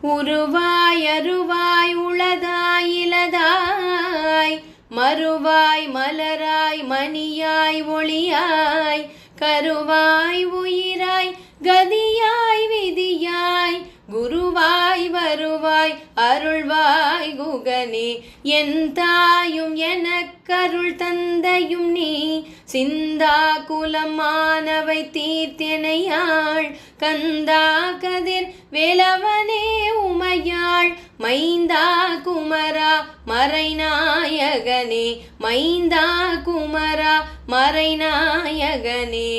உருவாய் அருவாய் உளதாய் இலதாய் மறுவாய் மலராய் மணியாய் ஒளியாய் கருவாய் உயிராய் கதியாய் விதியாய் குருவாய் வருவாய் அருள்வாய் குகனே என் தாயும் எனக்கருள் தந்தையும் நீ சிந்தா குலமானவை தீர்த்தெனையாள் கந்தா கதிர் வேலவனே உமையாள் மைந்தா குமரா மறைநாயகனே மைந்தா குமரா மறைநாயகனே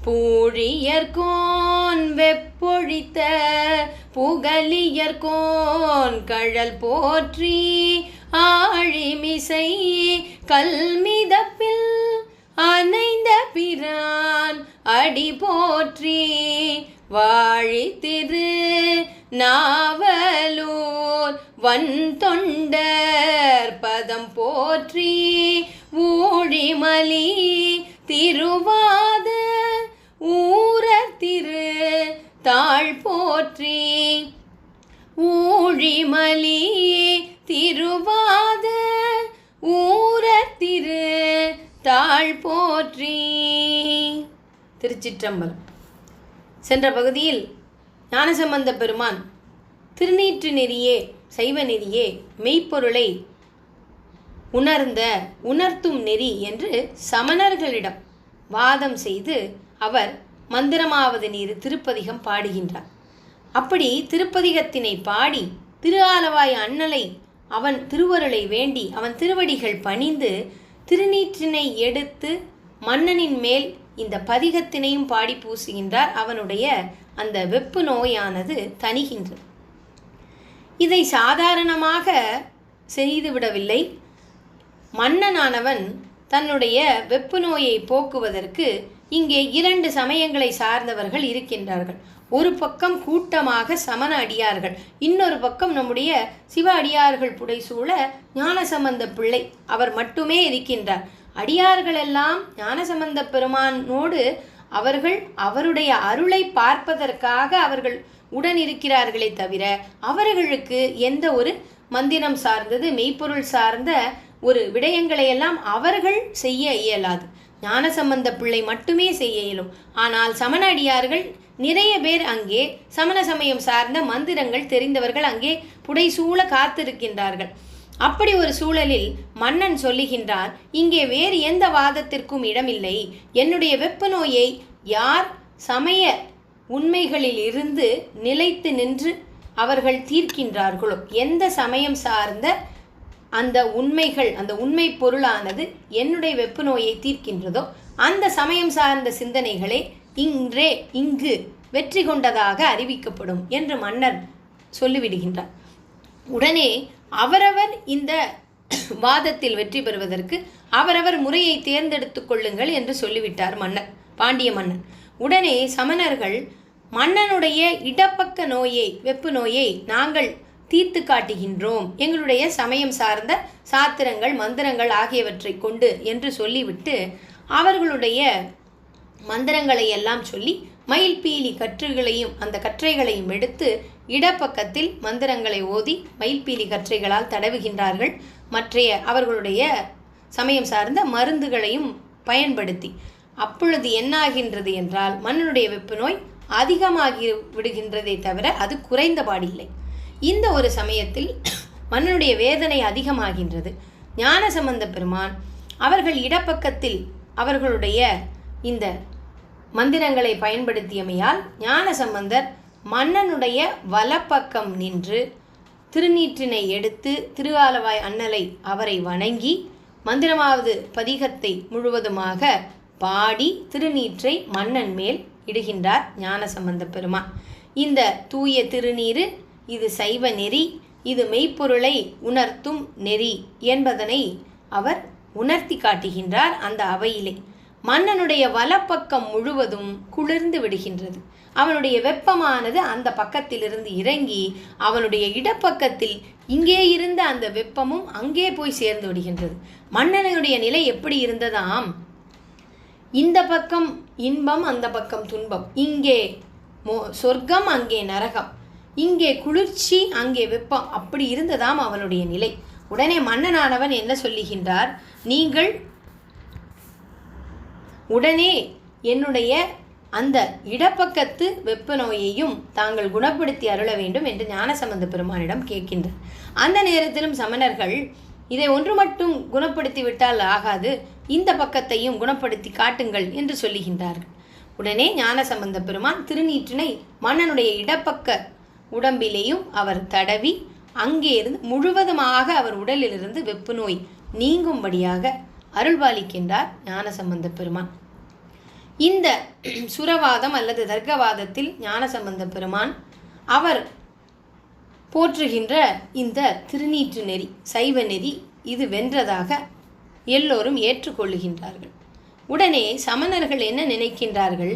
பூழியர்கோன் வெப்பொழித்த புகழியர்கோன் கழல் போற்றி ஆழிமிசை கல்மிதப்பில் அணைந்த பிரான் அடி போற்றி வாழி திரு நாவலூர் வன் தொண்டர் பதம் போற்றி ஊழிமலி திருவாத ஊரர் திரு தாழ் போற்றி ஊழிமலி திருவாத ஊரர் திரு தாழ் போற்றி. திருச்சிற்றம்பலம். சென்ற பகுதியில் ஞானசம்பந்த பெருமான் திருநீற்று நெறியே சைவ நெறியே மெய்ப்பொருளை உணர்த்தும் நெறி என்று சமணர்களிடம் வாதம் செய்து அவர் மந்திரமாவது நீர் திருப்பதிகம் பாடுகின்றார். அப்படி திருப்பதிகத்தினை பாடி திரு ஆலவாய் அண்ணலை அவன் திருவருளை வேண்டி அவன் திருவடிகள் பணிந்து திருநீற்றினை எடுத்து மன்னனின் மேல் இந்த பதிகத்தினையும் பாடி பூசுகின்றார். அவனுடைய அந்த வெப்பு நோயானது தணிகின்றது. இதை சாதாரணமாக செய்துவிடவில்லை. மன்னனானவன் தன்னுடைய வெப்பு நோயை போக்குவதற்கு இங்கே 2 சமயங்களை சார்ந்தவர்கள் இருக்கின்றார்கள். ஒரு பக்கம் கூட்டமாக சமண அடியார்கள், இன்னொரு பக்கம் நம்முடைய சிவ அடியார்கள் புடைசூழ ஞானசம்பந்த பிள்ளை அவர் மட்டுமே இருக்கின்றார். அடியார்கள் எல்லாம் ஞானசம்பந்த பெருமானோடு அவருடைய அருளை பார்ப்பதற்காக அவர்கள் உடன் இருக்கிறார்களே தவிர அவர்களுக்கு எந்த ஒரு மந்திரம் சார்ந்தது மெய்ப்பொருள் சார்ந்த ஒரு விடயங்களையெல்லாம் அவர்கள் செய்ய இயலாது. ஞானசம்பந்த பிள்ளை மட்டுமே செய்ய இயலும். ஆனால் சமண அடியார்கள் நிறைய பேர் அங்கே சமண சமயம் சார்ந்த மந்திரங்கள் தெரிந்தவர்கள் அங்கே புடைசூழ காத்திருக்கின்றார்கள். அப்படி ஒரு சூழலில் மன்னன் சொல்லுகின்றான், இங்கே வேறு எந்த வாதத்திற்கும் இடமில்லை. என்னுடைய வெப்ப நோயை யார் சமய உண்மைகளில் இருந்து நிலைத்து நின்று அவர்கள் தீர்க்கின்றார்களோ, எந்த சமயம் சார்ந்த அந்த உண்மைகள் அந்த உண்மை பொருளானது என்னுடைய வெப்பு நோயை தீர்க்கின்றதோ அந்த சமயம் சார்ந்த சிந்தனைகளே இங்கு வெற்றி கொண்டதாக அறிவிக்கப்படும் என்று மன்னர் சொல்லிவிடுகின்றார். உடனே அவரவர் இந்த வாதத்தில் வெற்றி பெறுவதற்கு அவரவர் முறையை தேர்ந்தெடுத்து கொள்ளுங்கள் என்று சொல்லிவிட்டார் மன்னர், பாண்டிய மன்னன். உடனே சமணர்கள் மன்னனுடைய இடப்பக்க நோயை வெப்பு நோயை நாங்கள் தீர்த்து காட்டுகின்றோம் எங்களுடைய சமயம் சார்ந்த சாத்திரங்கள் மந்திரங்கள் ஆகியவற்றை கொண்டு என்று சொல்லிவிட்டு அவர்களுடைய மந்திரங்களை எல்லாம் சொல்லி மயில்பீலி கற்றுகளையும் அந்த கற்றைகளையும் எடுத்து இடப்பக்கத்தில் மந்திரங்களை ஓதி மயில்பீலி கற்றைகளால் தடவுகின்றார்கள். மற்றைய அவர்களுடைய சமயம் சார்ந்த மருந்துகளையும் பயன்படுத்தி. அப்பொழுது என்னாகின்றது என்றால் மன்னனுடைய வெப்பு நோய் அதிகமாகி விடுகின்றதே தவிர அது குறைந்தபாடில்லை. இந்த ஒரு சமயத்தில் மன்னனுடைய வேதனை அதிகமாகின்றது. ஞானசம்பந்த பெருமான் அவர்கள் இடப்பக்கத்தில் அவர்களுடைய இந்த மந்திரங்களை பயன்படுத்தியமையால் ஞானசம்பந்தர் மன்னனுடைய வலப்பக்கம் நின்று திருநீற்றினை எடுத்து திரு ஆலவாய் அண்ணலை அவரை வணங்கி மந்திரமாவது பதிகத்தை முழுவதுமாக பாடி திருநீற்றை மன்னன் மேல் இடுகின்றார் ஞானசம்பந்த பெருமான். இந்த தூய திருநீரு இது சைவ நெறி, இது மெய்ப்பொருளை உணர்த்தும் நெறி என்பதனை அவர் உணர்த்தி காட்டுகின்றார். அந்த அவையிலே மன்னனுடைய வலப்பக்கம் முழுவதும் குளிர்ந்து விடுகின்றது. அவனுடைய வெப்பமானது அந்த பக்கத்திலிருந்து இறங்கி அவனுடைய இடப்பக்கத்தில் இங்கே இருந்த அந்த வெப்பமும் அங்கே போய் சேர்ந்து விடுகின்றது. மன்னனுடைய நிலை எப்படி இருந்ததாம், இந்த பக்கம் இன்பம் அந்த பக்கம் துன்பம், இங்கே சொர்க்கம் அங்கே நரகம், இங்கே குளிர்ச்சி அங்கே வெப்பம், அப்படி இருந்ததாம் அவளுடைய நிலை. உடனே மன்னனானவன் என்ன சொல்லுகின்றார், நீங்கள் உடனே என்னுடைய அந்த இடப்பக்கத்து வெப்ப நோயையும் தாங்கள் குணப்படுத்தி அருள வேண்டும் என்று ஞானசம்பந்த பெருமானிடம் கேட்கின்றார். அந்த நேரத்திலும் சமணர்கள் இதை ஒன்று மட்டும் குணப்படுத்தி விட்டால் ஆகாது, இந்த பக்கத்தையும் குணப்படுத்தி காட்டுங்கள் என்று சொல்லுகின்றார்கள். உடனே ஞானசம்பந்த பெருமான் திருநீற்றினை மன்னனுடைய இடப்பக்க உடம்பிலேயும் அவர் தடவி அங்கே இருந்து முழுவதுமாக அவர் உடலிலிருந்து வெப்பு நோய் நீங்கும்படியாக அருள்பாலிக்கின்றார் ஞானசம்பந்த பெருமான். இந்த சுரவாதம் அல்லது தர்க்கவாதத்தில் ஞானசம்பந்த பெருமான் அவர் போற்றுகின்ற இந்த திருநீற்று நெறி, சைவ நெறி, இது வென்றதாக எல்லோரும் ஏற்றுக்கொள்ளுகின்றார்கள். உடனே சமணர்கள் என்ன நினைக்கின்றார்கள்,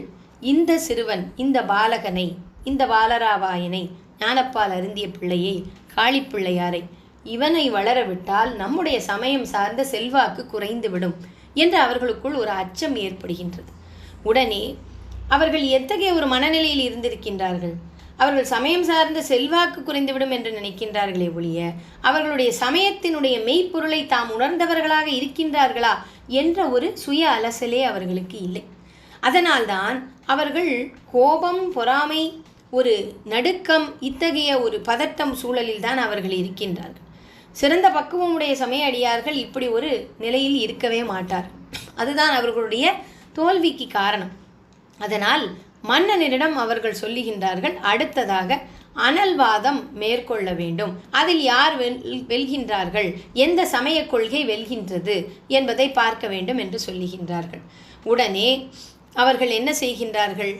இந்த சிறுவன், இந்த பாலகனை, இந்த பாலராவாயனை, ஞானப்பால் அருந்திய பிள்ளையை, காளிப்பிள்ளையாரை, இவனை வளரவிட்டால் நம்முடைய சமயம் சார்ந்த செல்வாக்கு குறைந்துவிடும் என்று அவர்களுக்குள் ஒரு அச்சம் ஏற்படுகின்றது. உடனே அவர்கள் எத்தகைய ஒரு மனநிலையில் இருந்திருக்கின்றார்கள், அவர்கள் சமயம் சார்ந்த செல்வாக்கு குறைந்துவிடும் என்று நினைக்கின்றார்களே ஒழிய அவர்களுடைய சமயத்தினுடைய மெய்ப்பொருளை தாம் உணர்ந்தவர்களாக இருக்கின்றார்களா என்ற ஒரு சுய அலசலே அவர்களுக்கு இல்லை. அதனால்தான் அவர்கள் கோபம், பொறாமை, ஒரு நடுக்கம், இத்தகைய ஒரு பதட்டம் சூழலில் தான் அவர்கள் இருக்கின்றார்கள். சிறந்த பக்குவமுடைய சமய அடியார்கள் இப்படி ஒரு நிலையில் இருக்கவே மாட்டார். அதுதான் அவர்களுடைய தோல்விக்கு காரணம். அதனால் மன்னனிடம் அவர்கள் சொல்லுகின்றார்கள், அடுத்ததாக அனல்வாதம் மேற்கொள்ள வேண்டும், அதில் யார் வெல்கின்றார்கள், எந்த சமய கொள்கை வெல்கின்றது என்பதை பார்க்க வேண்டும் என்று சொல்லுகின்றார்கள். உடனே அவர்கள் என்ன செய்கின்றார்கள்,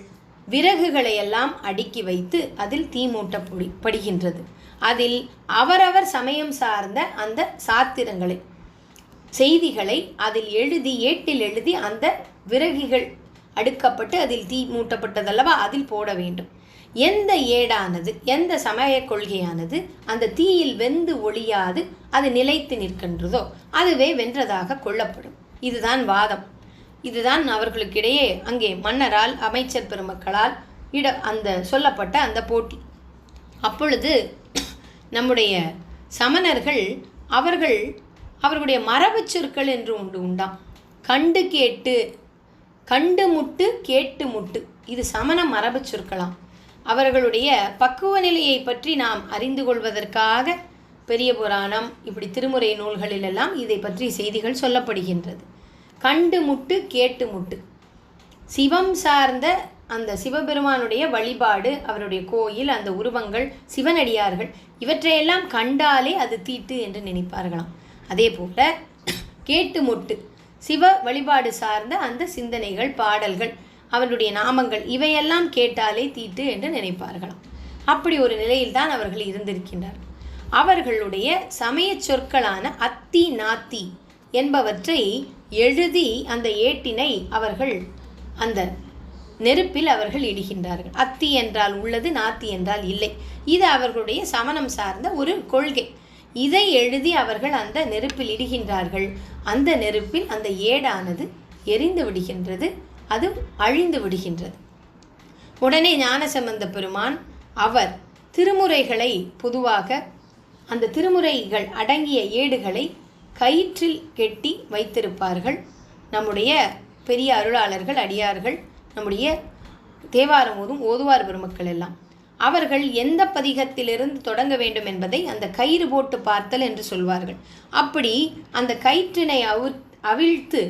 விறகுகளை எல்லாம் அடுக்கி வைத்து அதில் தீ மூட்டப்படுகின்றது. அதில் அவரவர் சமயம் சார்ந்த அந்த சாத்திரங்களை, செய்திகளை அதில் எழுதி, ஏட்டில் எழுதி அந்த விறகுகள் அடுக்கப்பட்டு அதில் தீ மூட்டப்பட்டதல்லவா, அதில் போட வேண்டும். எந்த ஏடானது, எந்த சமய கொள்கையானது அந்த தீயில் வெந்து ஒழியாது அது நிலைத்து நிற்கின்றதோ அதுவே வென்றதாக கொள்ளப்படும். இதுதான் வாதம். இதுதான் அவர்களுக்கிடையே அங்கே மன்னரால், அமைச்சர் பெருமக்களால் அந்த சொல்லப்பட்ட அந்த போட்டி. அப்பொழுது நம்முடைய சமணர்கள் அவர்களுடைய மரபு சொற்கள் என்று உண்டாம். கண்டு கேட்டு, கண்டு முட்டு, கேட்டு முட்டு, இது சமண மரபு சொற்களாம். அவர்களுடைய பக்குவ நிலையை பற்றி நாம் அறிந்து கொள்வதற்காக பெரிய புராணம், இப்படி திருமுறை நூல்களிலெல்லாம் இதை பற்றி செய்திகள் சொல்லப்படுகின்றது. கண்டு முட்டு, கேட்டு முட்டு, சிவம் சார்ந்த அந்த சிவபெருமானுடைய வழிபாடு, அவருடைய கோயில், அந்த உருவங்கள், சிவனடியார்கள், இவற்றையெல்லாம் கண்டாலே அது தீட்டு என்று நினைப்பார்களாம். அதே போல கேட்டு முட்டு, சிவ வழிபாடு சார்ந்த அந்த சிந்தனைகள், பாடல்கள், அவருடைய நாமங்கள், இவையெல்லாம் கேட்டாலே தீட்டு என்று நினைப்பார்களாம். அப்படி ஒரு நிலையில்தான் அவர்கள் இருந்திருக்கின்றார்கள். அவர்களுடைய சமய சொற்களான அத்தி, நாத்தி என்பவற்றை எழுதி அந்த ஏட்டினை அவர்கள் அந்த நெருப்பில் அவர்கள் இடுகின்றார்கள். அத்தி என்றால் உள்ளது, நாத்தி என்றால் இல்லை. இது அவர்களுடைய சமணம் சார்ந்த ஒரு கொள்கை. இதை எழுதி அவர்கள் அந்த நெருப்பில் இடுகின்றார்கள். அந்த நெருப்பில் அந்த ஏடானது எரிந்து விடுகின்றது, அது அழிந்து விடுகின்றது. உடனே ஞானசம்பந்த பெருமான் அவர் திருமுறைகளை, பொதுவாக அந்த திருமுறைகள் அடங்கிய ஏடுகளை கயிற்றில் கெட்டி வைத்திருப்பார்கள் நம்முடைய பெரிய அருளாளர்கள், அடியார்கள், நம்முடைய தேவாரம் ஓதுவார் பெருமக்கள் எல்லாம். அவர்கள் எந்த பதிகத்திலிருந்து தொடங்க வேண்டும் என்பதை அந்த கயிறு போட்டு பார்த்தல் என்று சொல்வார்கள். அப்படி அந்த கயிற்றினை அவிழ்த்து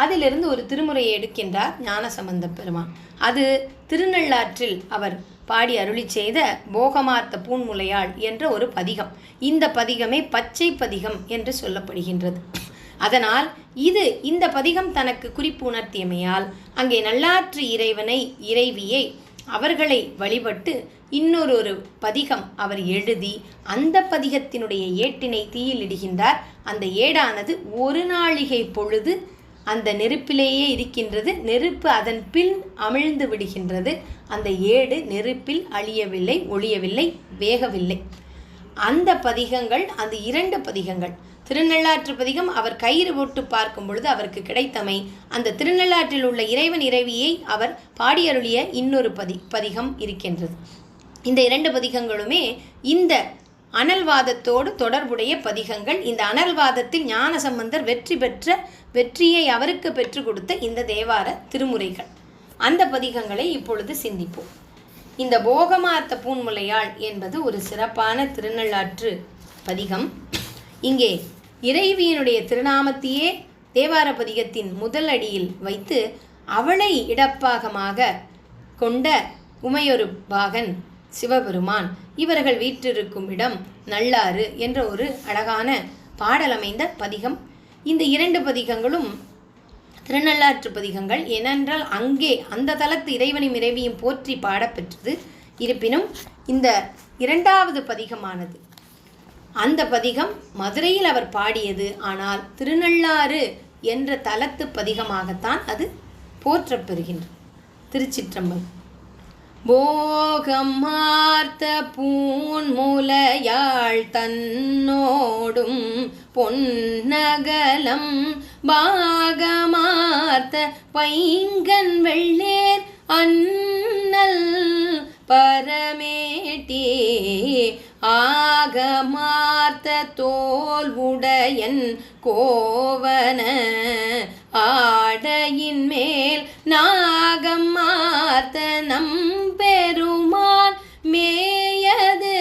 அதிலிருந்து ஒரு திருமுறையை எடுக்கின்றார் ஞானசம்பந்த பெருமான். அது திருநள்ளாற்றில் அவர் பாடி அருளி செய்த போகமார்த்த பூன்முலையாள் என்ற ஒரு பதிகம். இந்த பதிகமே பச்சை பதிகம் என்று சொல்லப்படுகின்றது. அதனால் இந்த பதிகம் தனக்கு குறிப்பு உணர்த்தியமையால் அங்கே நல்லாற்று இறைவனை, இறைவியை, அவர்களை வழிபட்டு இன்னொரு பதிகம் அவர் எழுதி அந்த பதிகத்தினுடைய ஏட்டினை தீயில் இடுகின்றார். அந்த ஏடானது ஒரு நாழிகை பொழுது அந்த நெருப்பிலேயே இருக்கின்றது. நெருப்பு அதன் பின் அமிழ்ந்து விடுகின்றது. அந்த ஏடு நெருப்பில் அழியவில்லை, ஒழியவில்லை, வேகவில்லை. அந்த பதிகங்கள், அந்த 2 பதிகங்கள், திருநள்ளாற்று பதிகம் அவர் கயிறு போட்டு பார்க்கும் பொழுது அவருக்கு கிடைத்தமை, அந்த திருநள்ளாற்றில் உள்ள இறைவன், இறைவியை அவர் பாடியருளிய இன்னொரு பதிகம் இருக்கின்றது. இந்த 2 பதிகங்களுமே இந்த அனல்வாதத்தோடு தொடர்புடைய பதிகங்கள். இந்த அனல்வாதத்தில் ஞானசம்பந்தர் வெற்றியை அவருக்கு பெற்றுக் கொடுத்த இந்த தேவார திருமுறைகள். அந்த பதிகங்களை இப்பொழுது சிந்திப்போம். இந்த போகமார்த்த பூன்முலையாள் என்பது ஒரு சிறப்பான திருநள்ளாற்று பதிகம். இங்கே இறைவியினுடைய திருநாமத்தையே தேவார பதிகத்தின் முதல் அடியில் வைத்து அவளை இடப்பாகமாக கொண்ட உமையொரு பாகன் சிவபெருமான் இவர்கள் வீற்றிருக்கும் இடம் நல்லாறு என்ற ஒரு அழகான பாடலமைந்த பதிகம். இந்த 2 பதிகங்களும் திருநள்ளாற்று பதிகங்கள். ஏனென்றால் அங்கே அந்த தலத்து இறைவனும் இறைவியும் போற்றி பாடப்பெற்றது. இருப்பினும் இந்த 2வது பதிகமானது அந்த பதிகம் மதுரையில் அவர் பாடியது. ஆனால் திருநள்ளாறு என்ற தலத்து பதிகமாகத்தான் அது போற்றப்பெறுகின்றது. திருச்சிற்றம்பலம். போகமார்த்த பூன்முலையாள் தன்னோடும் பொன்னகலம் பாகமார்த்த பைங்கன் வெள்ளேர் அண்ணல் பரமேட்டி ஆகமார்த்த தோல்வுடையன் கோவன ஆடையின் மேல் நாகமார்த்த நம்பெருமான் மேயது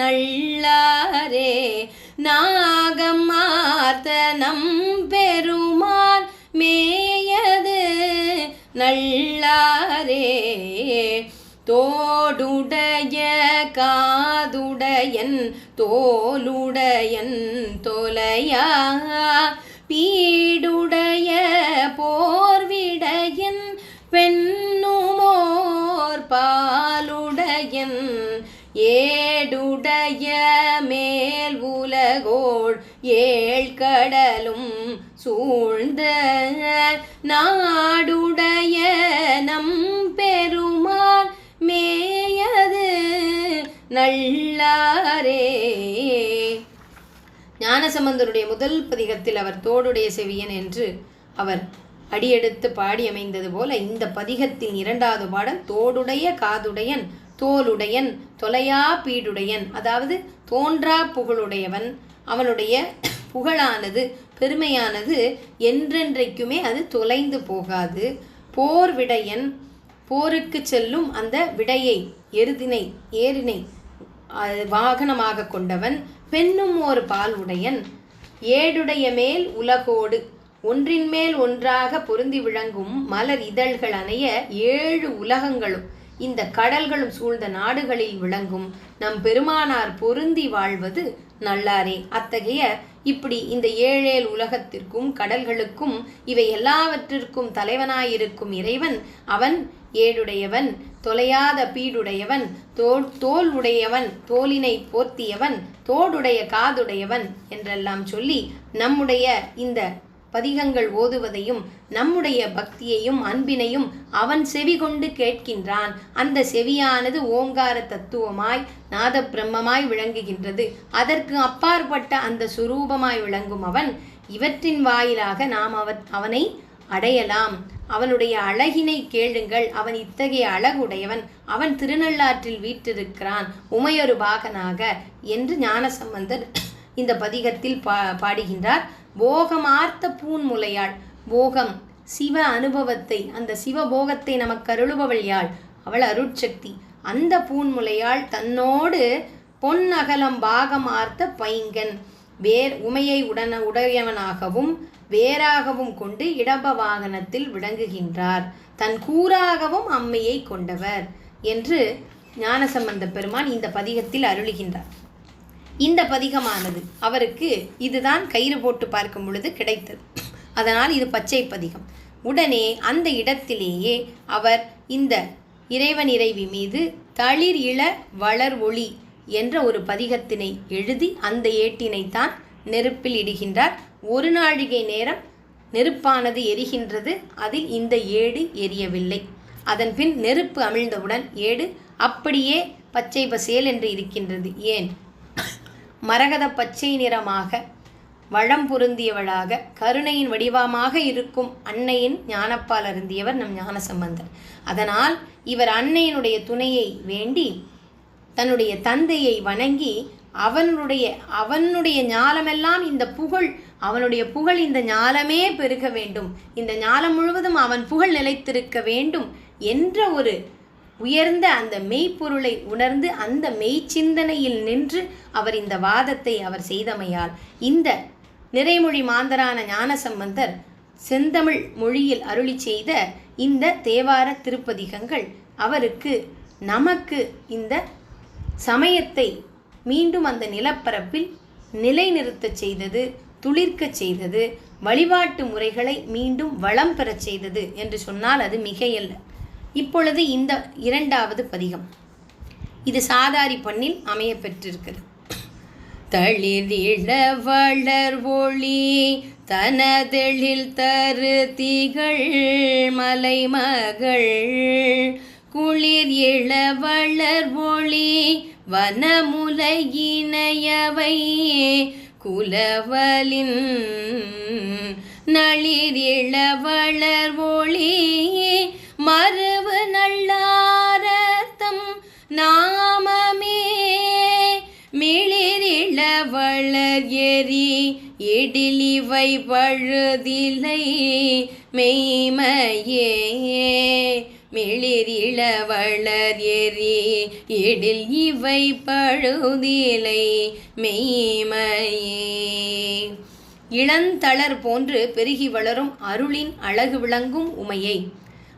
நல்லாரே. நாகமார்த்த நம்பெருமான் மேயது நல்லாரே. தோடுடைய காதுடையன் தோலுடையன் தொலையா பீடுடைய போர்விடையன் பெண்ணுமோர் பாலுடையன் ஏடுடைய மேல் உலகோள் ஏழ்கடலும் சூழ்ந்த நாடுடைய நம்பெருமான் மேயது நல்லாரே. ஞானசம்பந்தருடைய முதல் பதிகத்தில் அவர் தோடுடைய செவியன் என்று அவர் அடியெடுத்து பாடி அமைந்தது போல இந்த பதிகத்தின் 2வது பாடல் தோடுடைய காதுடையன் தோலுடையன் தொலையா பீடுடையன், அதாவது தோன்றா புகழுடையவன். அவனுடைய புகழானது பெருமையானது என்றென்றைக்குமே அது தொலைந்து போகாது. போர் விடையன், போருக்கு செல்லும் அந்த விடையை ஏரினை வாகனமாக கொண்டவன். பெண்ணும் ஒரு பால் உடையன். ஏடுடைய மேல் உலகோடு, ஒன்றின் மேல் ஒன்றாக பொருந்தி விளங்கும் மலர் இதழ்கள் அணைய 7 உலகங்களும் இந்த கடல்களும் சூழ்ந்த நாடுகளில் விளங்கும் நம் பெருமானார் பொருந்தி வாழ்வது நல்லாரே. அத்தகைய இப்படி இந்த 7 உலகத்திற்கும் கடல்களுக்கும் இவை எல்லாவற்றிற்கும் தலைவனாயிருக்கும் இறைவன் அவன் ஏடுடையவன், தொலையாத பீடுடையவன், தோல் உடையவன், தோலினை போர்த்தியவன், தோடுடைய காதுடையவன் என்றெல்லாம் சொல்லி நம்முடைய இந்த பதிகங்கள் ஓதுவதையும் நம்முடைய பக்தியையும் அன்பினையும் அவன் செவி கொண்டு கேட்கின்றான். அந்த செவியானது ஓங்கார தத்துவமாய் நாத பிரம்மமாய் விளங்குகின்றது. அதற்கு அப்பாற்பட்ட அந்த சுரூபமாய் விளங்கும் அவன் இவற்றின் வாயிலாக நாம் அவனை அடையலாம். அவனுடைய அழகினை கேளுங்கள். அவன் இத்தகைய அழகுடையவன். அவன் திருநள்ளாற்றில் வீற்றிருக்கிறான் உமையொரு பாகனாக என்று ஞானசம்பந்தர் இந்த பதிகத்தில் பாடுகின்றார். போகமார்த்த பூன்முலையாள், போகம் சிவ அனுபவத்தை, அந்த சிவபோகத்தை நமக்கு அருளுபவள் யாழ், அவள் அருட்சக்தி. அந்த பூன்முலையாள் தன்னோடு பொன்னகலம் பாகமார்த்த பைங்கன் உமையை உடையவனாகவும் வேறாகவும் கொண்டு இடப வாகனத்தில் விளங்குகின்றார். தன் கூறாகவும் அம்மையை கொண்டவர் என்று ஞானசம்பந்த பெருமான் இந்த பதிகத்தில் அருளுகின்றார். இந்த பதிகமானது அவருக்கு இதுதான் கயிறு போட்டு பார்க்கும் பொழுது கிடைத்தது. அதனால் இது பச்சை பதிகம். உடனே அந்த இடத்திலேயே அவர் இந்த இறைவன் இறைவி மீது தளிர் இள வளர் ஒளி என்ற ஒரு பதிகத்தினை எழுதி அந்த ஏட்டினைத்தான் நெருப்பில் இடுகின்றார். 1 நாழிகை நேரம் நெருப்பானது எரிகின்றது. அதில் இந்த ஏடு எரியவில்லை. அதன் பின் நெருப்பு அமிழ்ந்தவுடன் ஏடு அப்படியே பச்சை பசேல் என்று இருக்கின்றது. ஏன்? மரகத பச்சை நிறமாக வளம் பொருந்தியவளாக கருணையின் வடிவமாக இருக்கும் அன்னையின் ஞானப்பால் அருந்தியவர் நம் ஞானசம்பந்தர். அதனால் இவர் அன்னையினுடைய துணையை வேண்டி தன்னுடைய தந்தையை வணங்கி அவனுடைய ஞாலமெல்லாம் இந்த புகழ், அவனுடைய புகழ் இந்த ஞாலமே பெருக வேண்டும், இந்த ஞாலம் முழுவதும் அவன் புகழ் நிலைத்திருக்க வேண்டும் என்ற ஒரு உயர்ந்த அந்த மெய்ப்பொருளை உணர்ந்து அந்த மெய்ச்சிந்தனையில் நின்று அவர் இந்த வாதத்தை அவர் செய்தமையால் இந்த நிறைமொழி மாந்தரான ஞானசம்பந்தர் செந்தமிழ் மொழியில் அருளி செய்த இந்த தேவார திருப்பதிகங்கள் அவருக்கு நமக்கு இந்த சமயத்தை மீண்டும் அந்த நிலப்பரப்பில் நிலைநிறுத்தச் செய்தது, துளிர்க்கச் செய்தது, வழிபாட்டு முறைகளை மீண்டும் வளம் பெறச் செய்தது என்று சொன்னால் அது மிகையல்ல. இப்பொழுது இந்த இரண்டாவது பதிகம் இது சாதாரி பண்ணில் அமைய பெற்றிருக்கிறது. தளிரிழ வளர் ஒளி தனதெழில் தரு திகழ் மலைமகள் குளிர் இள வளர் ஒளி வனமுலையினையவை குலவலின் நளிர் இள வளர் ஒளி மறுவு நல்லாரத்தம் நாமமே மிளிரிள வளர் எரி எடிலிவை பழுதிலை மெய்மையே மிளிரிள வளர் எரி எடில் இவை பழுதிலை மெய்மையே. இளந்தளர் போன்று பெருகி வளரும் அருளின் அழகு விளங்கும் உமையை,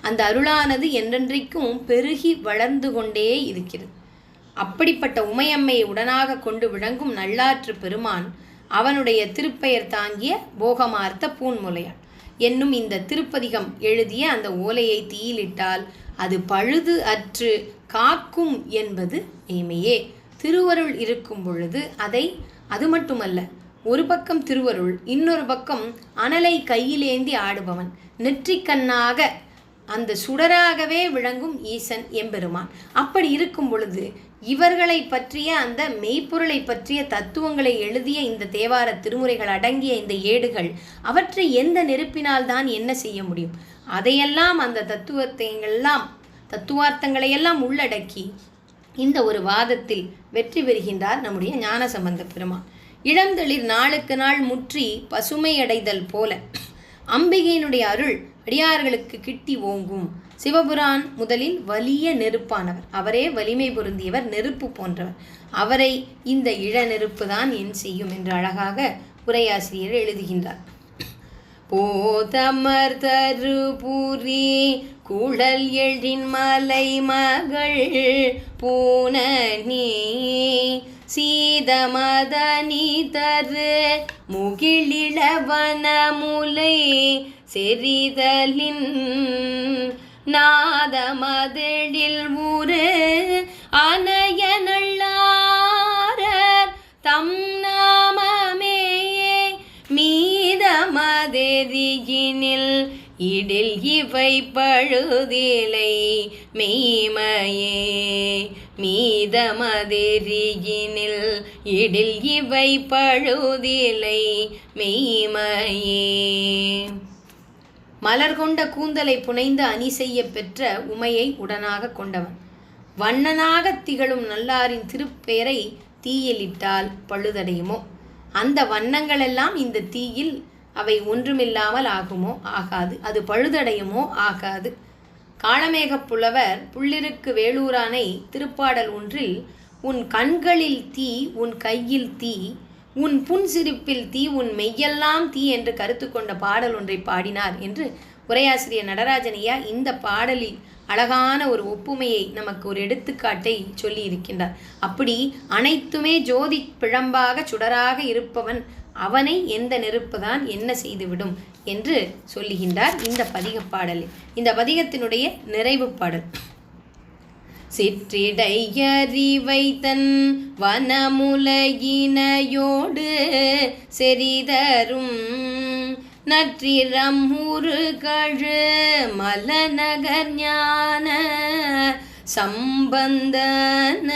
அந்த அருளானது என்றென்றைக்கும் பெருகி வளர்ந்து கொண்டே இருக்கிறது. அப்படிப்பட்ட உமையம்மையை உடனாக கொண்டு விளங்கும் நல்லாற்று பெருமான் அவனுடைய திருப்பெயர் தாங்கிய போகமார்த்த பூன்முலையாள் என்னும் இந்த திருப்பதிகம் எழுதிய அந்த ஓலையை தீயிலிட்டால் அது பழுது அற்று காக்கும் என்பது மெய்மையே. திருவருள் இருக்கும் பொழுது அது மட்டுமல்ல, ஒரு பக்கம் திருவருள், இன்னொரு பக்கம் அனலை கையிலேந்தி ஆடுபவன், நெற்றிக்கண்ணாக அந்த சுடராகவே விளங்கும் ஈசன் எம்பெருமான். அப்படி இருக்கும் பொழுது இவர்களை பற்றிய அந்த மெய்ப்பொருளை பற்றிய தத்துவங்களை எழுதிய இந்த தேவார திருமுறைகள் அடங்கிய இந்த ஏடுகள் அவற்றை எந்த நெருப்பினால் தான் என்ன செய்ய முடியும்? அதையெல்லாம் அந்த தத்துவார்த்தங்களையெல்லாம் உள்ளடக்கி இந்த ஒரு வாதத்தில் வெற்றி பெறுகின்றார் நம்முடைய ஞானசம்பந்த பெருமான். இளந்தளிர் நாளுக்கு நாள் முற்றி பசுமை அடைதல் போல அம்பிகையினுடைய அருள் அடியார்களுக்கு கிட்டி ஓங்கும். சிவபுரான் முதலில் வலிய நெருப்பானவர், அவரே வலிமை பொருந்தியவர், நெருப்பு போன்றவர். அவரை இந்த இள நெருப்பு தான் என் செய்யும் என்று அழகாக உரையாசிரியர் எழுதுகின்றார். போதமர் தருபுரி குழல் எழின் மலை மகள் பூனி சீதமதனி தரு முகிழிளவன முலை செறிதலின் நாதமதெழில் ஊரு அனைய நல்லாரர் தம் நாமமே மீதமதெறியினில் இடில் இவை பழுதிலை மெய்மையே மீதமதெறியினில் இடில் இவை பழுதிலை மெய்மையே. மலர் கொண்ட கூந்தலை புனைந்து அணி செய்ய பெற்ற உமையை உடனாக கொண்டவன், வண்ணனாக திகழும் நல்லாரின் திருப்பெயரை தீயிலிட்டால் பழுதடையுமோ? அந்த வண்ணங்களெல்லாம் இந்த தீயில் அவை ஒன்றுமில்லாமல் ஆகுமோ? ஆகாது. அது பழுதடையுமோ? ஆகாது. காளமேகப் புலவர் புள்ளிருக்கு வேளூரானை திருப்பாடல் ஒன்றில் உன் கண்களில் தீ, உன் கையில் தீ, உன் புன்சிரிப்பில் தீ, உன் மெய்யெல்லாம் தீ என்று கருத்து கொண்ட பாடல் ஒன்றை பாடினார் என்று உரையாசிரியர் நடராஜனையா இந்த பாடலில் அழகான ஒரு ஒப்புமையை, நமக்கு ஒரு எடுத்துக்காட்டை சொல்லி இருக்கின்றார். அப்படி அனைத்துமே ஜோதி பிழம்பாக சுடராக இருப்பவன் அவனை எந்த நெருப்பு தான் என்ன செய்துவிடும் என்று சொல்லுகின்றார் இந்த பதிக பாடலில். இந்த பதிகத்தினுடைய நிறைவு பாடல். சிற்றிடையறிவை தன் வனமுலையினையோடு செறிதரும் நற்றிரம் முருகழு மலநகர் ஞான சம்பந்தன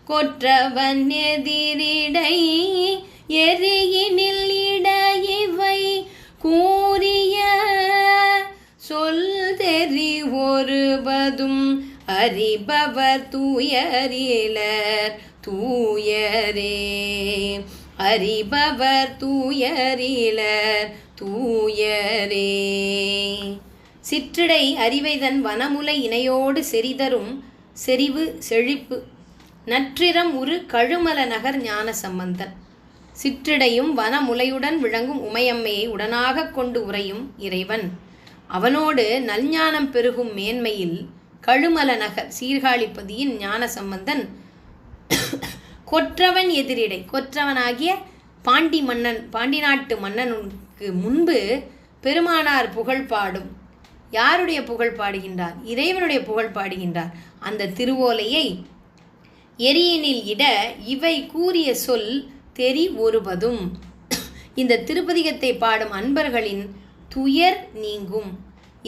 கொற்றவன் எதிரிடை எரியினில் இடையிவை கூறிய சொல் தெரி ஒருபதும் அறிபவர் தூயரிலர் தூயரே. அறிபவர் தூயரிலர் தூயரே. சிற்றிடை அறிவைதன் வனமுலை இணையோடு செறிதரும் செறிவு செழிப்பு நற்றிரம் உரு கழுமல நகர் ஞான சம்பந்தன். சிற்றிடையும் வனமுலையுடன் விளங்கும் உமையம்மையை உடனாக கொண்டு உரையும் இறைவன். அவனோடு நல்ஞானம் பெருகும் மேன்மையில் கழுமல நகர் சீர்காழிப்பதியின் ஞான சம்பந்தன் கொற்றவன் எதிரிடை. கொற்றவனாகிய பாண்டி நாட்டு மன்னனுக்கு முன்பு பெருமானார் புகழ் பாடும். யாருடைய புகழ் பாடுகின்றார்? இறைவனுடைய புகழ் பாடுகின்றார். அந்த திருவோலையை எரியினில் இட இவை கூறிய சொல் தெரி ஒருபதும். இந்த திருப்பதிகத்தை பாடும் அன்பர்களின் துயர் நீங்கும்.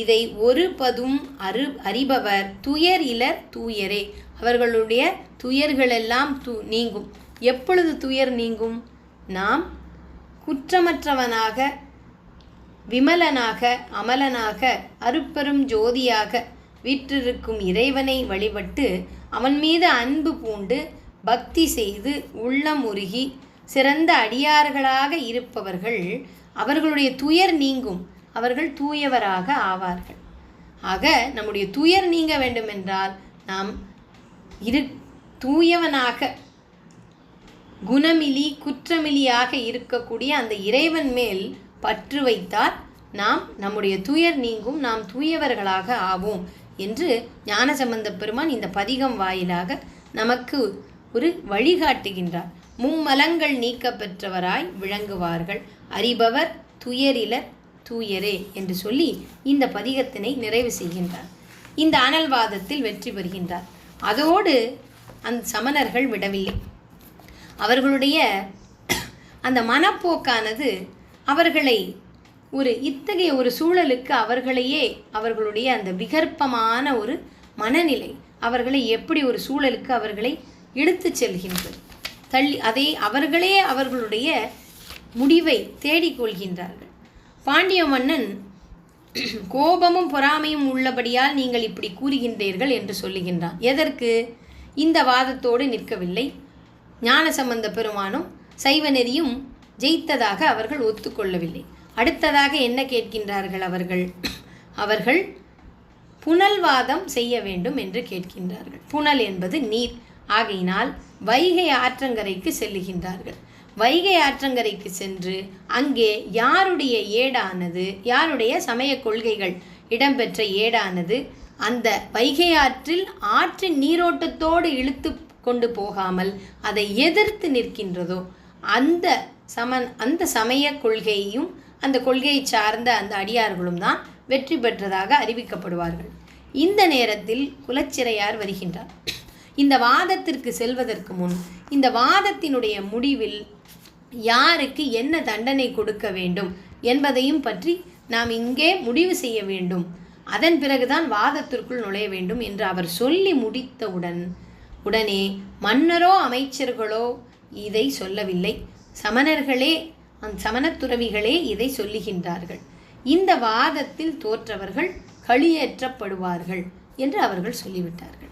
இதை ஒரு பதும் அறிபவர் துயர் இலர் தூயரே. அவர்களுடைய துயர்களெல்லாம் நீங்கும். எப்பொழுது துயர் நீங்கும்? நாம் குற்றமற்றவனாக, விமலனாக, அமலனாக, அருப்பெரும் ஜோதியாக வீற்றிருக்கும் இறைவனை வழிபட்டு அவன் மீது அன்பு பூண்டு பக்தி செய்து உள்ளம் உருகி சிறந்த அடியார்களாக இருப்பவர்கள், அவர்களுடைய துயர் நீங்கும். அவர்கள் தூயவராக ஆவார்கள். ஆக நம்முடைய துயர் நீங்க வேண்டுமென்றால் நாம் தூயவனாக, குணமிலி குற்றமிலியாக இருக்கக்கூடிய அந்த இறைவன் மேல் பற்று வைத்தால் நம்முடைய துயர் நீங்கும், நாம் தூயவர்களாக ஆவோம் என்று ஞானசம்பந்த பெருமான் இந்த பதிகம் வாயிலாக நமக்கு ஒரு வழிகாட்டுகின்றார். மும்மலங்கள் நீக்க பெற்றவராய் விளங்குவார்கள், அறிபவர் துயரிலர் தூயரே என்று சொல்லி இந்த பதிகத்தினை நிறைவு செய்கின்றார். இந்த அனல்வாதத்தில் வெற்றி பெறுகின்றார். அதோடு அந்த சமணர்கள் விடவில்லை. அவர்களுடைய அந்த மனப்போக்கானது அவர்களை இத்தகைய ஒரு சூழலுக்கு அவர்களுடைய அந்த விகற்பமான ஒரு மனநிலை அவர்களை எப்படி ஒரு சூழலுக்கு அவர்களை இழுத்து செல்கின்றது. அவர்களே அவர்களுடைய முடிவை தேடிக்கொள்கின்றார்கள். பாண்டிய மன்னன் கோபமும் பொறாமையும் உள்ளபடியால் நீங்கள் இப்படி கூறுகின்றீர்கள் என்று சொல்லுகின்றான். எதற்கு? இந்த வாதத்தோடு நிற்கவில்லை. ஞானசம்பந்த பெருமானும் சைவ நெறியும் ஜெயித்ததாக அவர்கள் ஒத்துக்கொள்ளவில்லை. அடுத்ததாக என்ன கேட்கின்றார்கள்? அவர்கள் புனல்வாதம் செய்ய வேண்டும் என்று கேட்கின்றார்கள். புனல் என்பது நீர். ஆகையினால் வைகை ஆற்றங்கரைக்கு செல்லுகின்றார்கள். வைகை ஆற்றங்கரைக்கு சென்று அங்கே யாருடைய ஏடானது, யாருடைய சமய கொள்கைகள் இடம்பெற்ற ஏடானது அந்த வைகை ஆற்றின் நீரோட்டத்தோடு இழுத்து கொண்டு போகாமல் அதை எதிர்த்து நிற்கின்றதோ அந்த சமய கொள்கையையும் அந்த கொள்கையை சார்ந்த அந்த அடியார்களும் தான் வெற்றி பெற்றதாக அறிவிக்கப்படுவார்கள். இந்த நேரத்தில் குலச்சிறையார் வருகின்றார். இந்த வாதத்திற்கு செல்வதற்கு முன் இந்த வாதத்தினுடைய முடிவில் யாருக்கு என்ன தண்டனை கொடுக்க வேண்டும் என்பதையும் பற்றி நாம் இங்கே முடிவு செய்ய வேண்டும். அதன் பிறகுதான் வாதத்திற்குள் நுழைய வேண்டும் என்று அவர் சொல்லி உடனே மன்னரோ அமைச்சர்களோ இதை சொல்லவில்லை. சமணர்களே, சமணத்துறவிகளே இதை சொல்லுகின்றார்கள். இந்த வாதத்தில் தோற்றவர்கள் களியேற்றப்படுவார்கள் என்று அவர்கள் சொல்லிவிட்டார்கள்.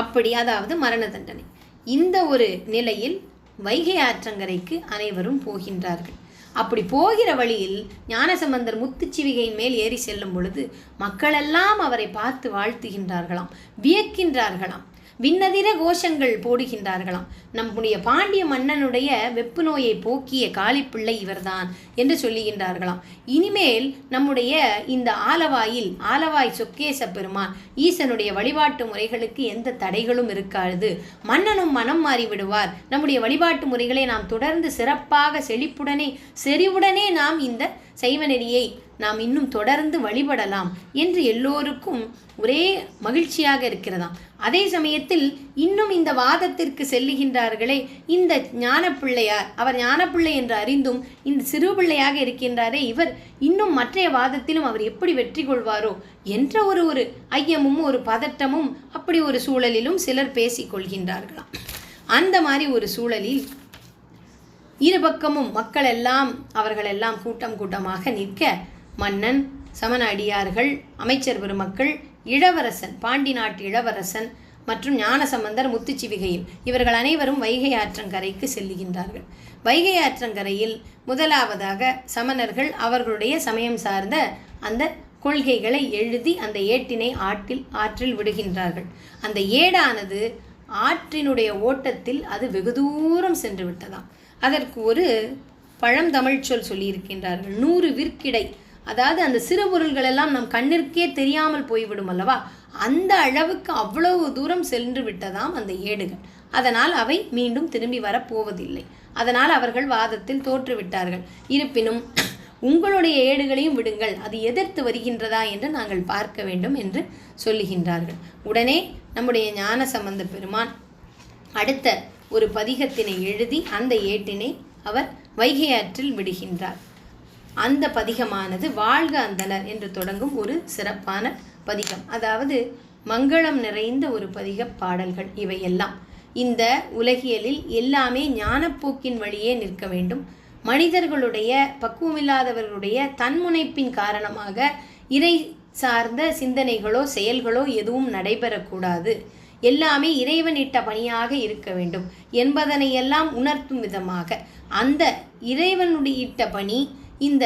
அப்படி, அதாவது மரண தண்டனை. இந்த ஒரு நிலையில் வைகை ஆற்றங்கரைக்கு அனைவரும் போகின்றார்கள். அப்படி போகிற வழியில் ஞானசம்பந்தர் முத்துச்சிவிகையின் மேல் ஏறி செல்லும் பொழுது மக்களெல்லாம் அவரை பார்த்து வாழ்த்துகின்றார்களாம், வியக்கின்றார்களாம், விண்ணதிர கோஷங்கள் போடுகின்றார்களாம். நம்முடைய பாண்டிய மன்னனுடைய வெப்பு நோயை போக்கிய காளிப்பிள்ளை இவர்தான் என்று சொல்லுகின்றார்களாம். இனிமேல் நம்முடைய இந்த ஆலவாய் சொக்கேச பெருமான் ஈசனுடைய வழிபாட்டு முறைகளுக்கு எந்த தடைகளும் இருக்காது. மன்னனும் மனம் மாறி விடுவார். நம்முடைய வழிபாட்டு முறைகளை நாம் தொடர்ந்து சிறப்பாக செறிவுடனே நாம் இந்த சைவ நெறியை நாம் இன்னும் தொடர்ந்து வழிபடலாம் என்று எல்லோருக்கும் ஒரே மகிழ்ச்சியாக இருக்கிறதாம். அதே சமயத்தில் இன்னும் இந்த வாதத்திற்கு செல்லுகின்றார்களே இந்த ஞானப்பிள்ளையார், அவர் ஞானப்பிள்ளை என்று அறிந்தும் இந்த சிறு பிள்ளையாக இருக்கின்றாரே, இவர் இன்னும் மற்றைய வாதத்திலும் அவர் எப்படி வெற்றி கொள்வாரோ என்ற ஒரு ஐயமும் ஒரு பதட்டமும் அப்படி ஒரு சூழலிலும் சிலர் பேசிக்கொள்கின்றார்களாம். அந்த மாதிரி ஒரு சூழலில் இருபக்கமும் அவர்களெல்லாம் கூட்டமாக நிற்க மன்னன், சமண அடியார்கள், அமைச்சர் பெருமக்கள் இளவரசன், பாண்டி நாட்டு இளவரசன் மற்றும் ஞானசம்பந்தர் முத்துச்சிவிகையில் இவர்கள் அனைவரும் வைகை ஆற்றங்கரைக்கு செல்லுகின்றார்கள். வைகை ஆற்றங்கரையில் முதலாவதாக சமணர்கள் அவர்களுடைய சமயம் சார்ந்த அந்த கொள்கைகளை எழுதி அந்த ஏட்டினை ஆற்றில் விடுகின்றார்கள். அந்த ஏடானது ஆற்றினுடைய ஓட்டத்தில் அது வெகு தூரம் சென்று விட்டதாம். அதற்கு ஒரு பழந்தமிழ் சொல் சொல்லியிருக்கின்றார்கள், 100 விற்கிடை. அதாவது அந்த சிறு பொருள்கள் எல்லாம் நம் கண்ணிற்கே தெரியாமல் போய்விடும் அல்லவா, அந்த அளவுக்கு அவ்வளவு தூரம் சென்று விட்டதாம் அந்த ஏடுகள். அதனால் அவை மீண்டும் திரும்பி வரப்போவதில்லை. அதனால் அவர்கள் வாதத்தில் தோற்றுவிட்டார்கள். இருப்பினும் உங்களுடைய ஏடுகளையும் விடுங்கள், அது எதிர்த்து வருகின்றதா என்று நாங்கள் பார்க்க வேண்டும் என்று சொல்லுகின்றார்கள். உடனே நம்முடைய ஞானசம்பந்த பெருமான் அடுத்த ஒரு பதிகத்தினை எழுதி அந்த ஏட்டினை அவர் வைகை ஆற்றில் விடுகின்றார். அந்த பதிகமானது வாழ்க அந்தனர் என்று தொடங்கும் ஒரு சிறப்பான பதிகம். அதாவது மங்களம் நிறைந்த ஒரு பதிக பாடல்கள் இவையெல்லாம். இந்த உலகியலில் எல்லாமே ஞானப்போக்கின் வழியே நிற்க வேண்டும். மனிதர்களுடைய பக்குவமில்லாதவர்களுடைய தன்முனைப்பின் காரணமாக இறை சார்ந்த சிந்தனைகளோ செயல்களோ எதுவும் நடைபெறக்கூடாது. எல்லாமே இறைவனிட்ட பணியாக இருக்க வேண்டும் என்பதனையெல்லாம் உணர்த்தும் விதமாக அந்த இறைவனுடைய இட்ட பணி, இந்த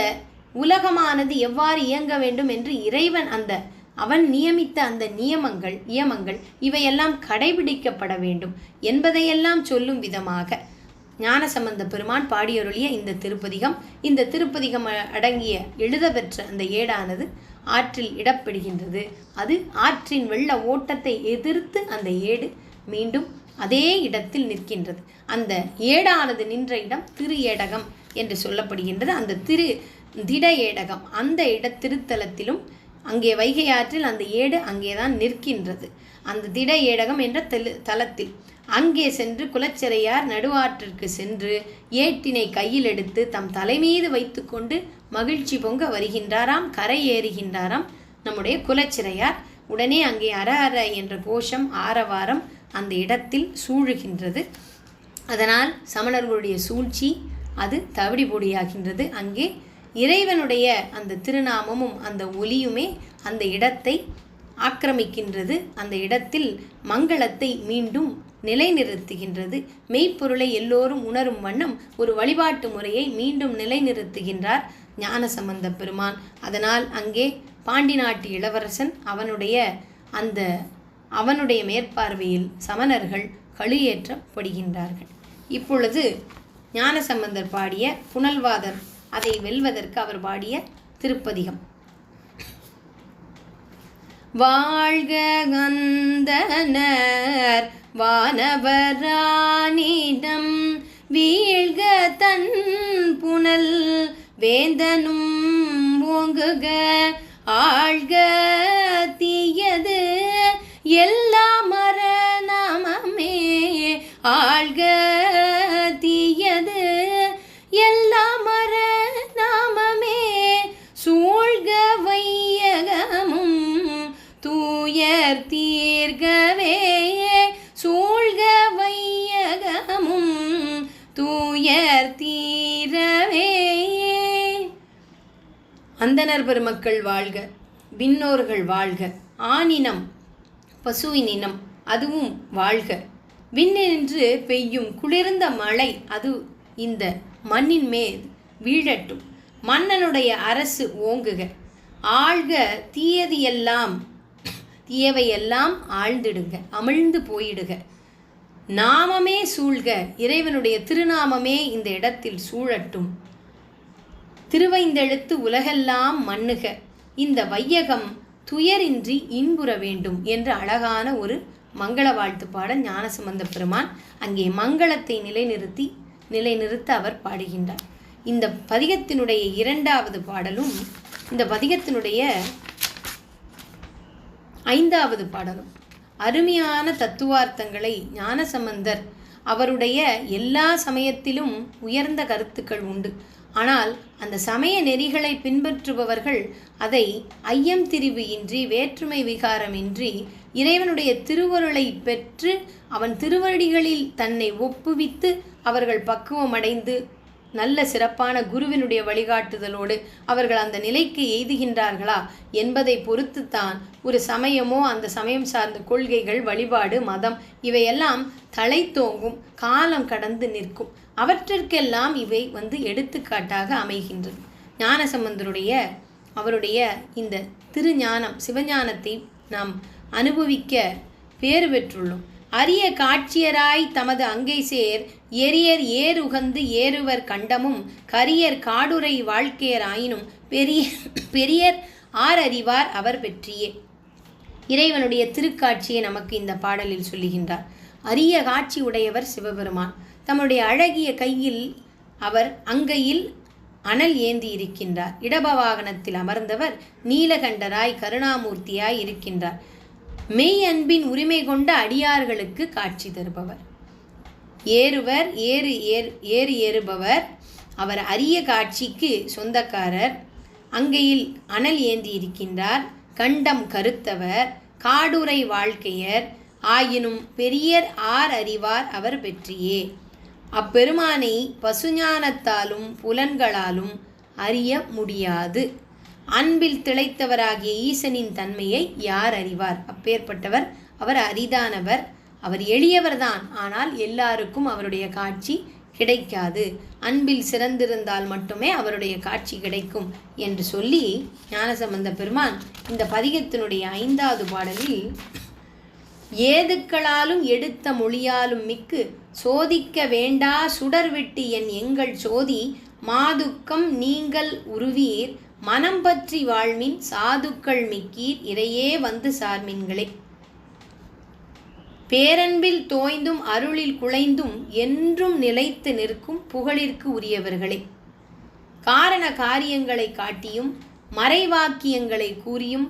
உலகமானது எவ்வாறு இயங்க வேண்டும் என்று இறைவன் அவன் நியமித்த அந்த நியமங்கள் இவையெல்லாம் கடைபிடிக்கப்பட வேண்டும் என்பதையெல்லாம் சொல்லும் விதமாக ஞானசம்பந்த பெருமான் பாடியருளிய இந்த திருப்பதிகம், இந்த திருப்பதிகம் அடங்கிய எழுதப்பெற்ற அந்த ஏடானது ஆற்றில் இடப்படுகின்றது. அது ஆற்றின் வெள்ள ஓட்டத்தை எதிர்த்து அந்த ஏடு மீண்டும் அதே இடத்தில் நிற்கின்றது. அந்த ஏடானது நின்ற இடம் திரு ஏடகம் என்று சொல்லப்படுகின்றது. அந்த திட ஏடகம் அந்த திருத்தலத்திலும் அங்கே வைகை ஆற்றில் அந்த ஏடு அங்கேதான் நிற்கின்றது. அந்த திட ஏடகம் என்ற தலத்தில் அங்கே சென்று குலச்சிறையார் நடுவாற்றிற்கு சென்று ஏட்டினை கையில் எடுத்து தம் தலைமீது வைத்து கொண்டு மகிழ்ச்சி பொங்க வருகின்றாராம், கரை ஏறுகின்றாராம் நம்முடைய குலச்சிறையார். உடனே அங்கே அர அர என்ற கோஷம் ஆரவாரம் அந்த இடத்தில் சூழுகின்றது. அதனால் சமணர்களுடைய சூழ்ச்சி அது தவிடி பொடியாகின்றது. அங்கே இறைவனுடைய அந்த திருநாமமும் அந்த ஒலியுமே அந்த இடத்தை ஆக்கிரமிக்கின்றது. அந்த இடத்தில் மங்களத்தை மீண்டும் நிலைநிறுத்துகின்றது. மெய்ப்பொருளை எல்லோரும் உணரும் வண்ணம் ஒரு வழிபாட்டு முறையை மீண்டும் நிலைநிறுத்துகின்றார் ஞானசம்பந்த பெருமான். அதனால் அங்கே பாண்டி நாட்டு இளவரசன் அவனுடைய மேற்பார்வையில் சமணர்கள் கழுயேற்றப்படுகின்றார்கள். இப்பொழுது ஞானசம்பந்தர் பாடிய புனல்வாதர் அதை வெல்வதற்கு அவர் பாடிய திருப்பதிகம். வாழ்க அந்தணர் வானவரானிடம் வீழ்க தன் புனல் வேந்தனும் ஓங்குக ஆழ்க தீயது எல்லாம் மரணமே ஆழ்க தீயது எல்லாம் மரணமே சூழ்க வையகமும் தூயர் தீர்கவே சூழ்க வையகமும் தூயர் தீரவே. அந்தணர் பெருமக்கள் வாழ்க, விண்ணோர்கள் வாழ்க, ஆனினம் பசுவினினம் அதுவும் வாழ்க. விண்ணின்று பெய்யும் குளிர்ந்த மழை அது இந்த மண்ணின் மேல் வீழட்டும். மன்னனுடைய அரசு ஓங்குக. ஆழ்க தீயவையெல்லாம் ஆழ்ந்திடுங்க, அமிழ்ந்து போயிடுக. நாமமே சூழ்க, இறைவனுடைய திருநாமமே இந்த இடத்தில் சூழட்டும். திருவைந்தெழுத்து உலகெல்லாம் மண்ணுக, இந்த வையகம் துயரின்றி இன்புற வேண்டும் என்று அழகான ஒரு மங்கள வாழ்த்து பாடல் ஞானசம்பந்த பெருமான் அங்கே மங்களத்தை நிலைநிறுத்த அவர் பாடுகின்றார். இந்த பதிகத்தினுடைய 2வது பாடலும் இந்த பதிகத்தினுடைய 5வது பாடலும் அருமையான தத்துவார்த்தங்களை ஞானசம்பந்தர் அவருடைய எல்லா சமயத்திலும் உயர்ந்த கருத்துக்கள் உண்டு. ஆனால் அந்த சமய நெறிகளை பின்பற்றுபவர்கள் அதை ஐயம் திரிவு இன்றி வேற்றுமை விகாரமின்றி இறைவனுடைய திருவருளை பெற்று அவன் திருவடிகளில் தன்னை ஒப்புவித்து அவர்கள் பக்குவமடைந்து நல்ல சிறப்பான குருவினுடைய வழிகாட்டுதலோடு அவர்கள் அந்த நிலைக்கு எய்துகின்றார்களா என்பதை பொறுத்துத்தான் ஒரு சமயமோ அந்த சமயம் சார்ந்த கொள்கைகள், வழிபாடு, மதம் இவையெல்லாம் தலைத்தோங்கும், காலம் கடந்து நிற்கும். அவற்றிற்கெல்லாம் இவை எடுத்துக்காட்டாக அமைகின்றது. ஞானசம்பந்தருடைய அவருடைய இந்த திருஞானம் சிவஞானத்தை நாம் அனுபவிக்க பேறு பெற்றுள்ளோம். அரிய காட்சியராய் தமது அங்கை சேர் எரியர் ஏறுகந்து ஏறுவர் கண்டமும் கரியர் காடுரை வாழ்க்கையர் ஆயினும் பெரியர் ஆரறிவார் அவர் பெற்றியே. இறைவனுடைய திருக்காட்சியை நமக்கு இந்த பாடலில் சொல்லுகின்றார். அரிய காட்சி உடையவர் சிவபெருமான். தம்முடைய அழகிய கையில் அவர் அங்கையில் அனல் ஏந்தி இருக்கின்றார். இடபவாகனத்தில் அமர்ந்தவர் நீலகண்டராய் கருணாமூர்த்தியாய் இருக்கின்றார். மெய் அன்பின் உரிமை கொண்ட அடியார்களுக்கு காட்சி தருபவர். ஏறுவர் ஏறுபவர். அவர் அரிய காட்சிக்கு சொந்தக்காரர். அங்கையில் அனல் ஏந்தி இருக்கின்றார். கண்டம் கருத்தவர். காடுரை வாழ்க்கையர் ஆயினும் பெரியர் ஆர் அறிவார் அவர் பெற்றியே. அப்பெருமானை பசுஞானத்தாலும் புலன்களாலும் அறிய முடியாது. அன்பில் திளைத்தவராகிய ஈசனின் தன்மையை யார் அறிவார்? அப்பேற்பட்டவர். அவர் அரிதானவர். அவர் எளியவர்தான். ஆனால் எல்லாருக்கும் அவருடைய காட்சி கிடைக்காது. அன்பில் சிறந்திருந்தால் மட்டுமே அவருடைய காட்சி கிடைக்கும் என்று சொல்லி ஞானசம்பந்த பெருமான் இந்த பதிகத்தினுடைய 5வது பாடலில் ஏதுக்களாலும் எடுத்த மொழியாலும் மிக்கு சோதிக்க வேண்டா சுடர்விட்டு எங்கள் சோதி மாதுக்கம் நீங்கள் உருவீர் மனம் பற்றி வாழ்மின் சாதுக்கள் மிக்கீர் இறையே சார்மின்களே. பேரன்பில் தோய்ந்தும் அருளில் குலைந்தும் என்றும் நிலைத்து நிற்கும் புகழிற்கு உரியவர்களே. காரண காரியங்களை காட்டியும் மறைவாக்கியங்களை கூறியும்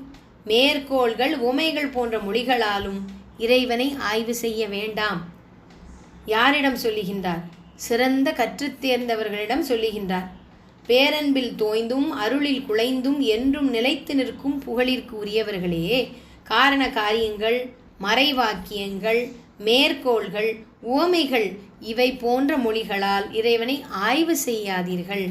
மேற்கோள்கள் உமைகள் போன்ற மொழிகளாலும் இறைவனை ஆய்வு செய்ய வேண்டாம். யாரிடம் சொல்லுகின்றார்? சிறந்த கற்றுத் தேர்ந்தவர்களிடம் சொல்லுகின்றார். பேரன்பில் தோய்ந்தும் அருளில் குலைந்தும் என்றும் நிலைத்து நிற்கும் புகழிற்கு உரியவர்களே. காரண காரியங்கள், மறைவாக்கியங்கள், மேற்கோள்கள், உவமைகள் இவை போன்ற மொழிகளால் இறைவனை ஆய்வு செய்யாதீர்கள்.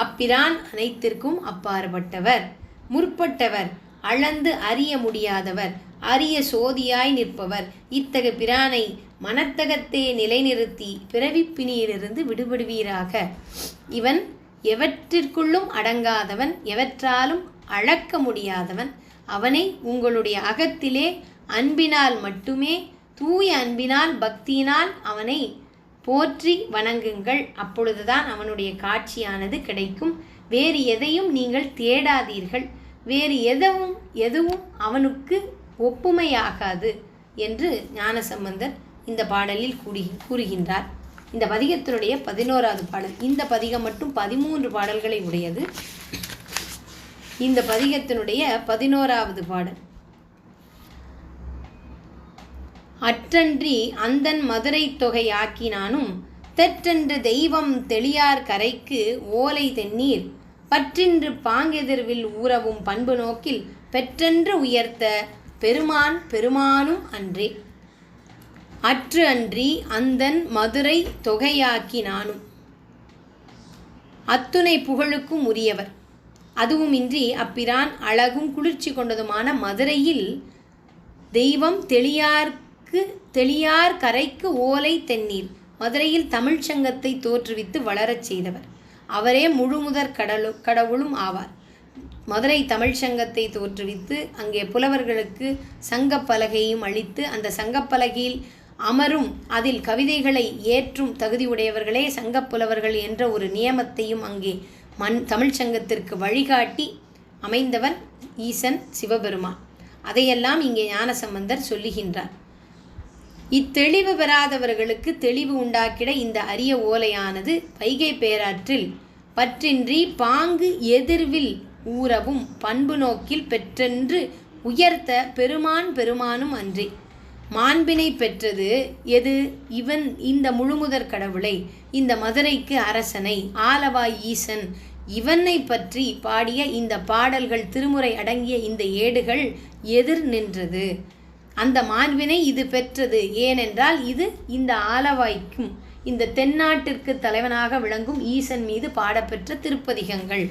அப்பிரான் அனைத்திற்கும் அப்பாற்பட்டவர், முற்பட்டவர், அளந்து அறிய முடியாதவர், அரிய சோதியாய் நிற்பவர். இத்தகைய பிரானை மனத்தகத்தே நிலைநிறுத்தி பிறவிப்பிணியிலிருந்து விடுபடுவீராக. இவன் எவற்றிற்குள்ளும் அடங்காதவன், எவற்றாலும் அளக்க முடியாதவன். அவனை உங்களுடைய அகத்திலே அன்பினால் மட்டுமே, தூய அன்பினால் பக்தியினால் அவனை போற்றி வணங்குங்கள். அப்பொழுதுதான் அவனுடைய காட்சியானது கிடைக்கும். வேறு எதையும் நீங்கள் தேடாதீர்கள். வேறு எதுவும் அவனுக்கு ஒப்புமையாகாது என்று ஞானசம்பந்தர் இந்த பாடலில் கூறுகின்றார். இந்த பதிகத்தினுடைய 11வது பாடல். இந்த பதிகம் மட்டும் 13 பாடல்களை உடையது. இந்த பதிகத்தினுடைய 11வது பாடல். அற்றன்றி அந்தன் மதுரை தொகை ஆக்கினானும் தெற்றென்று தெய்வம் தெளியார் கரைக்கு ஓலை தென்னீர் பற்றின்று பாங்கெதிர்வில் ஊறவும் பண்பு நோக்கில் பெற்றென்று உயர்த்த பெருமானும் அன்றே. அற்று அன்றி அந்தன் மதுரை தொகையாக்கினானும். அத்துணை புகழுக்கும் உரியவர். அதுவுமின்றி அப்பிரான் அழகும் குளிர்ச்சி கொண்டதுமான மதுரையில் தெய்வம் தெளியார் கரைக்கு ஓலை தென்னீர். மதுரையில் தமிழ்ச் சங்கத்தை தோற்றுவித்து வளரச் செய்தவர். அவரே முழுமுதற் கடவுளும் ஆவார். மதுரை தமிழ்ச் சங்கத்தை தோற்றுவித்து அங்கே புலவர்களுக்கு சங்கப்பலகையும் அளித்து அந்த சங்கப்பலகையில் அமரும் அதில் கவிதைகளை ஏற்றும் தகுதி உடையவர்களே சங்கப்புலவர்கள் என்ற ஒரு நியமத்தையும் அங்கே தமிழ்ச் சங்கத்திற்கு வழிகாட்டி அமைந்தவன் ஈசன் சிவபெருமான். அதையெல்லாம் இங்கே ஞானசம்பந்தர் சொல்லுகின்றார். இத்தெளிவு பெறாதவர்களுக்கு தெளிவு உண்டாக்கிட இந்த அரிய ஓலையானது வைகை பேராற்றில் பற்றின்றி பாங்கு எதிர்வில் ஊறவும் பண்பு நோக்கில் பெற்றென்று உயர்த்த பெருமானும் அன்றே. மாண்பினை பெற்றது எது? இவன் இந்த முழுமுதற் கடவுளை, இந்த மதுரைக்கு அரசனை, ஆலவாய் ஈசன், இவனை பற்றி பாடிய இந்த பாடல்கள், திருமுறை அடங்கிய இந்த ஏடுகள் எதிர் நின்றது. அந்த மாண்பினை இது பெற்றது. ஏனென்றால் இது இந்த ஆலவாய்க்கும் இந்த தென்னாட்டிற்கு தலைவனாக விளங்கும் ஈசன் மீது பாடப்பெற்ற திருப்பதிகங்கள்.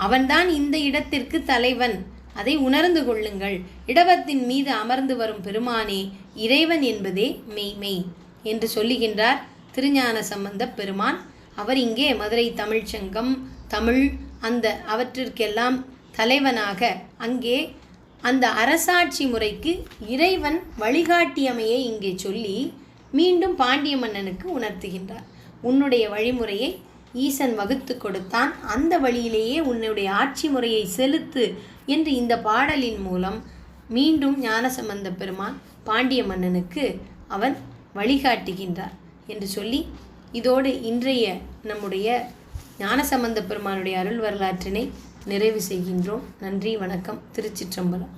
அவன்தான் இந்த இடத்திற்கு தலைவன், அதை உணர்ந்து கொள்ளுங்கள். இடவத்தின் மீது அமர்ந்து வரும் பெருமானே இறைவன் என்பதே மெய்மை என்று சொல்லுகின்றார் திருஞான சம்பந்தப் பெருமான். அவர் இங்கே மதுரை தமிழ்ச்சங்கம், தமிழ் அவற்றிற்கெல்லாம் தலைவனாக அங்கே அந்த அரசாட்சி முறைக்கு இறைவன் வழிகாட்டியமையை இங்கே சொல்லி மீண்டும் பாண்டிய மன்னனுக்கு உணர்த்துகின்றார். உன்னுடைய வழிமுறையை ஈசன் வகுத்து கொடுத்தான், அந்த வழியிலேயே உன்னுடைய ஆட்சி முறையை செலுத்து என்று இந்த பாடலின் மூலம் மீண்டும் ஞானசம்பந்த பெருமான் பாண்டிய மன்னனுக்கு அவன் வழிகாட்டுகின்றார் என்று சொல்லி, இதோடு இன்றைய நம்முடைய ஞானசம்பந்த பெருமானுடைய அருள் வரலாற்றினை நிறைவு செய்கின்றோம். நன்றி, வணக்கம். திருச்சிற்றம்பலம்.